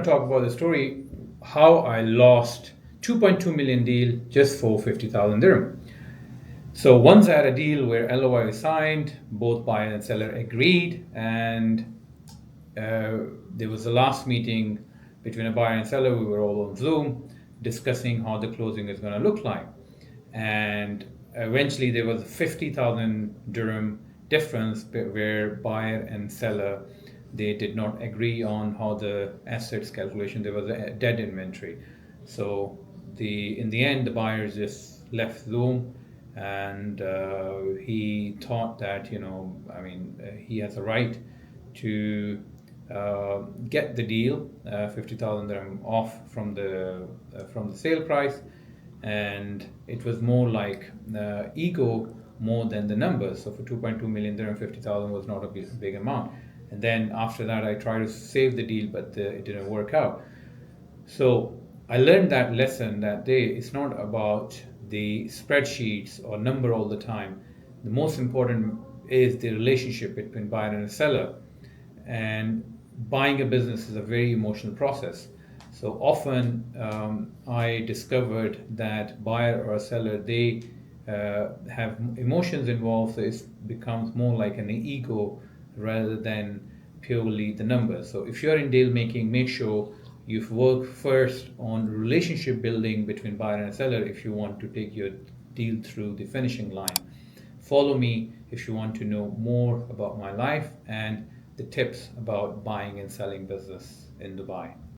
to talk about the story how I lost 2.2 million deal just for 50,000 dirham. So once I had a deal where LOI was signed, both buyer and seller agreed, and there was the last meeting between a buyer and seller. We were all on Zoom discussing how the closing is going to look like. And eventually there was a 50,000 dirham difference where buyer and seller, they did not agree on how the assets calculation. There was a dead inventory. So in the end, the buyer just left Zoom, and he thought that, he has a right to get the deal, 50,000 dirham off from the sale price, and it was more like ego more than the numbers. So for 2.2 million dirham, 50,000 was not a big amount. And then after that, I tried to save the deal, but it didn't work out. So I learned that lesson that day. It's not about the spreadsheets or number all the time. The most important is the relationship between buyer and seller. And buying a business is a very emotional process. So often I discovered that buyer or a seller, they have emotions involved, so it becomes more like an ego rather than purely the numbers. So if you're in deal making, make sure you've worked first on relationship building between buyer and seller if you want to take your deal through the finishing line. Follow me if you want to know more about my life and the tips about buying and selling business in Dubai.